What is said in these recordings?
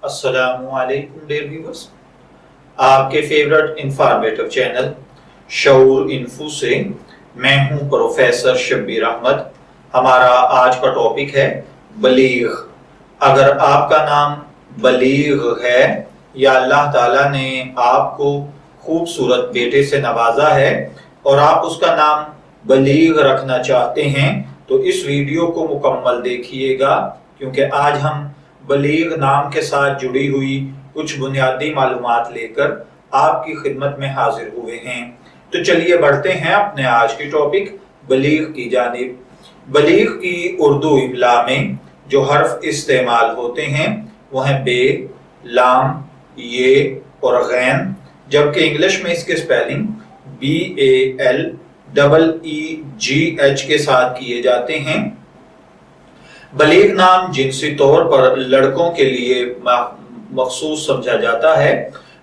अस्सलामु अलैकुम dear viewers, आपके फेवरेट इंफॉर्मेटिव चैनल शऊर इन्फो से मैं हूं प्रोफेसर शब्बीर अहमद। हमारा आज का टॉपिक है बलीग। अगर आपका नाम बलीग है या अल्लाह ताला ने आपको खूबसूरत बेटे से नवाजा है और आप उसका नाम बलीग रखना चाहते हैं तो इस वीडियो को मुकम्मल देखिएगा, क्योंकि आज हम बलीग नाम के साथ जुड़ी हुई कुछ बुनियादी मालूमात लेकर आपकी खिदमत में हाजिर हुए हैं। तो चलिए बढ़ते हैं अपने आज की टॉपिक बलीग की जानिब। बलीग की उर्दू इमला में जो हर्फ इस्तेमाल होते हैं वो हैं बे, लाम, ये और गैन, जबकि इंग्लिश में इसके स्पेलिंग BALEEGH के साथ किए जाते हैं। बलीग नाम जिनसी तौर पर लड़कों के लिए मखसूस समझा जाता है।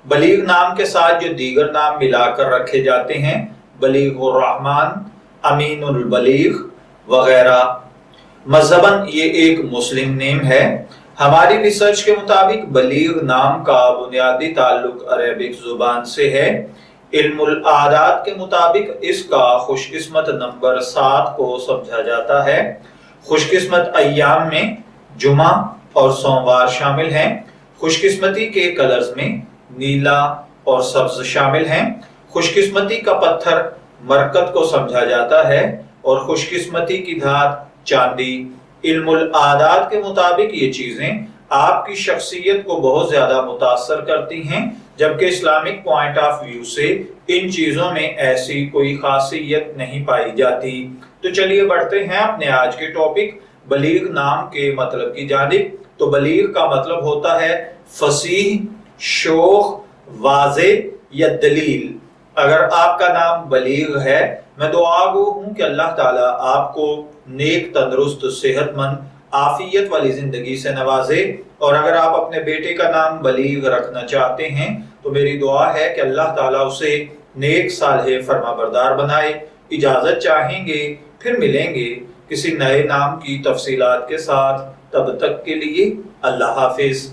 बलीग नाम के साथ जो दीगर नाम मिलाकर रखे जाते हैं, बलीगुर रहमान, अमीनुल बलीग वगैरह। मज़हबन ये एक मुस्लिम नेम है। हमारी रिसर्च के मुताबिक बलीग नाम का बुनियादी ताल्लुक अरेबिक जुबान से है। इल्मुल आदात के मुताबिक इसका खुशकिस्मत नंबर 7 को समझा जाता है। खुशकिस्मत अय्याम में जुमा और सोमवार शामिल हैं। खुशकिस्मती के कलर्स में नीला और सब्ज शामिल हैं। खुशकिस्मती का पत्थर मरकत को समझा जाता है और खुशकिस्मती की धात चांदी। इल्मुल आदात के मुताबिक ये चीजें आपकी शख्सियत को बहुत ज्यादा मुतासर करती हैं, जबकि इस्लामिक पॉइंट ऑफ व्यू से इन चीजों में ऐसी कोई खासियत नहीं पाई जाती। तो चलिए बढ़ते हैं अपने आज के टॉपिक बलीग नाम के मतलब की जानिब। तो बलीग का मतलब होता है फसीह, शोख, वाजे या दलील। अगर आपका नाम बलीग है, मैं दुआगो हूं कि अल्लाह ताला आपको नेक, तंदुरुस्त, सेहतमंद, आफियत वाली जिंदगी से नवाजे। और अगर आप अपने बेटे का नाम बलीग रखना चाहते हैं तो मेरी दुआ है कि अल्लाह ताला उसे नेक, सालेह, फरमाबरदार बनाए। इजाजत चाहेंगे, फिर मिलेंगे किसी नए नाम की तफसीलात के साथ। तब तक के लिए अल्लाह हाफिज।